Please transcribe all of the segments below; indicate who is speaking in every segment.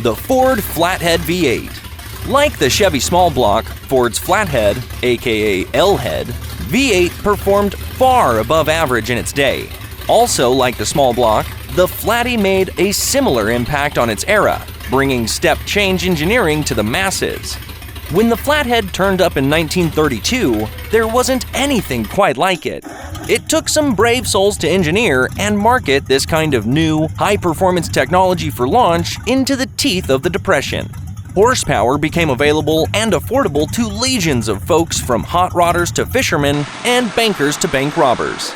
Speaker 1: The Ford Flathead V8. Like the Chevy small block, Ford's Flathead, aka L-head, V8 performed far above average in its day. Also, like the small block, the Flatty made a similar impact on its era, bringing step-change engineering to the masses. When the Flathead turned up in 1932, there wasn't anything quite like it. It took some brave souls to engineer and market this kind of new, high-performance technology for launch into the teeth of the Depression. Horsepower became available and affordable to legions of folks, from hot rodders to fishermen and bankers to bank robbers.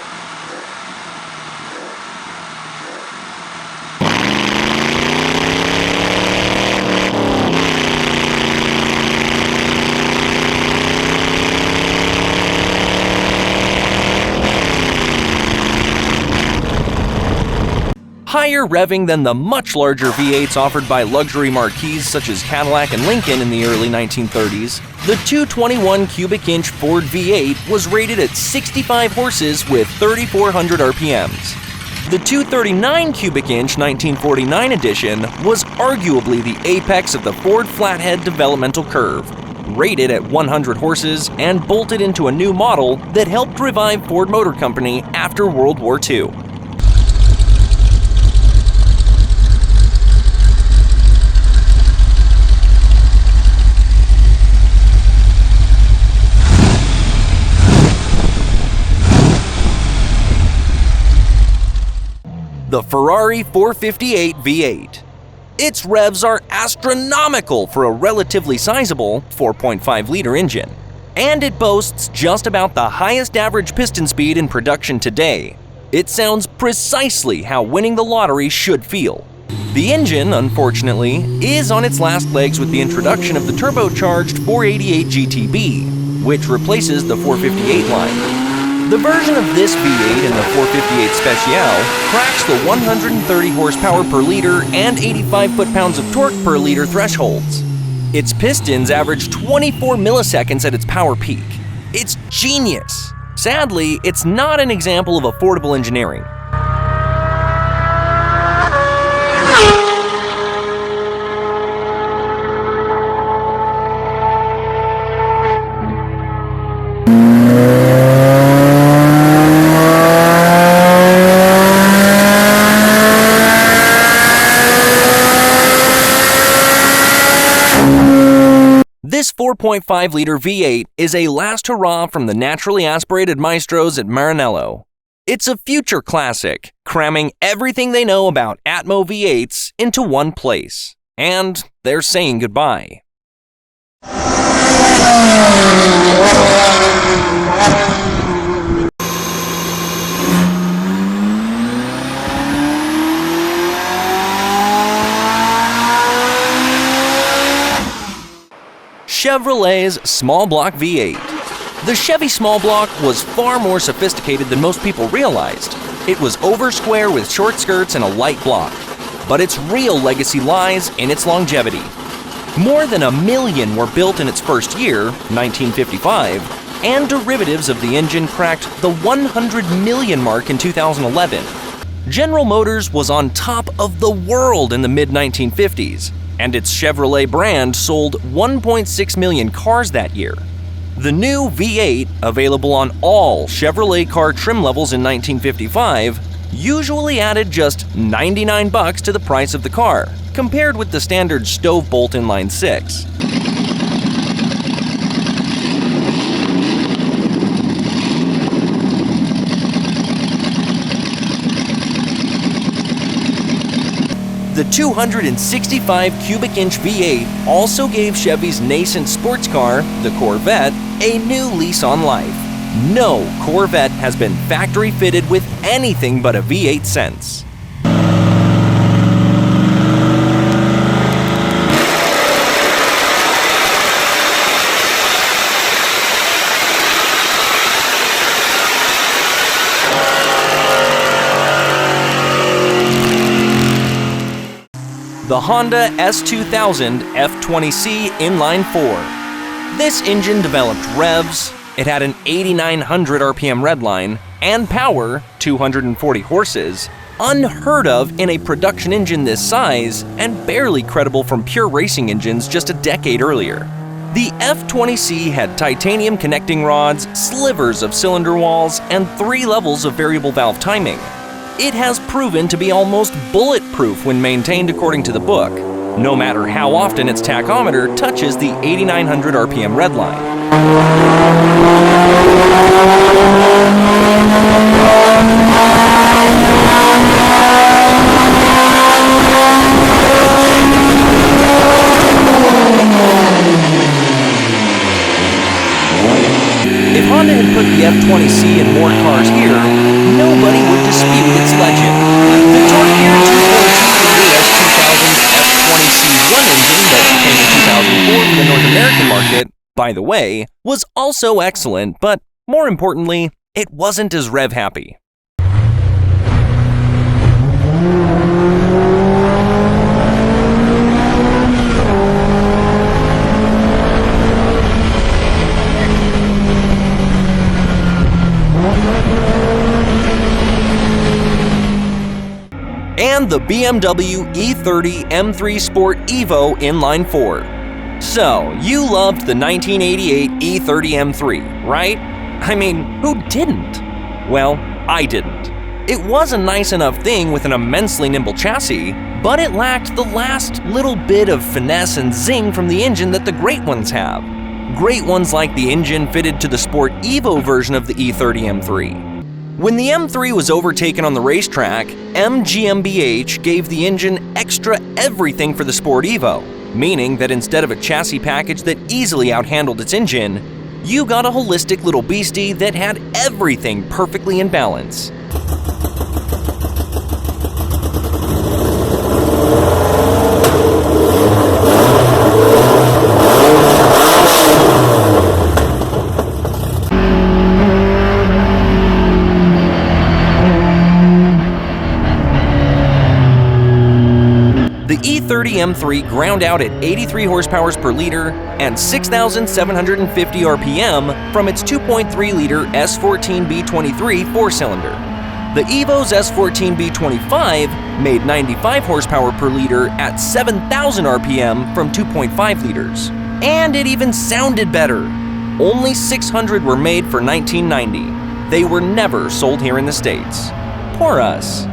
Speaker 1: Higher revving than the much larger V8s offered by luxury marques such as Cadillac and Lincoln in the early 1930s, the 221 cubic inch Ford V8 was rated at 65 horses with 3,400 RPMs. The 239 cubic inch 1949 edition was arguably the apex of the Ford Flathead developmental curve, rated at 100 horses and bolted into a new model that helped revive Ford Motor Company after World War II. The Ferrari 458 V8. Its revs are astronomical for a relatively sizable 4.5-liter engine, and it boasts just about the highest average piston speed in production today. It sounds precisely how winning the lottery should feel. The engine, unfortunately, is on its last legs with the introduction of the turbocharged 488 GTB, which replaces the 458 line. The version of this V8 in the 458 Speciale cracks the 130 horsepower per liter and 85 foot-pounds of torque per liter thresholds. Its pistons average 24 milliseconds at its power peak. It's genius! Sadly, it's not an example of affordable engineering. This 4.5-liter V8 is a last hurrah from the naturally aspirated maestros at Maranello. It's a future classic, cramming everything they know about Atmo V8s into one place. And they're saying goodbye. Chevrolet's small block V8. The Chevy small block was far more sophisticated than most people realized. It was over-square with short skirts and a light block. But its real legacy lies in its longevity. More than 1 million were built in its first year, 1955, and derivatives of the engine cracked the 100 million mark in 2011. General Motors was on top of the world in the mid-1950s. And its Chevrolet brand sold 1.6 million cars that year. The new V8, available on all Chevrolet car trim levels in 1955, usually added just $99 to the price of the car, compared with the standard stove-bolt inline 6. The 265 cubic inch V8 also gave Chevy's nascent sports car, the Corvette, a new lease on life. No Corvette has been factory fitted with anything but a V8 since. The Honda S2000 F20C Inline 4. This engine developed revs, it had an 8,900 RPM redline, and power, 240 horses, unheard of in a production engine this size and barely credible from pure racing engines just a decade earlier. The F20C had titanium connecting rods, slivers of cylinder walls, and 3 levels of variable valve timing. It has proven to be almost bulletproof when maintained according to the book, no matter how often its tachometer touches the 8,900 RPM redline. If Honda had put the F20C in more cars here, nobody would dispute its legend. The torque gear 2.2-liter S2000's F20C1 engine that came in 2004 for the North American market, by the way, was also excellent, but more importantly, it wasn't as rev-happy. And the BMW E30 M3 Sport Evo inline 4. So, you loved the 1988 E30 M3, right? I mean, who didn't? Well, I didn't. It was a nice enough thing with an immensely nimble chassis, but it lacked the last little bit of finesse and zing from the engine that the great ones have. Great ones like the engine fitted to the Sport Evo version of the E30 M3. When the M3 was overtaken on the racetrack, MGMBH gave the engine extra everything for the Sport Evo, meaning that instead of a chassis package that easily outhandled its engine, you got a holistic little beastie that had everything perfectly in balance. The E30 M3 ground out at 83 horsepower per liter and 6,750 RPM from its 2.3-liter S14B23 4-cylinder. The Evo's S14B25 made 95 horsepower per liter at 7,000 RPM from 2.5 liters. And it even sounded better. Only 600 were made for 1990. They were never sold here in the States. Poor us.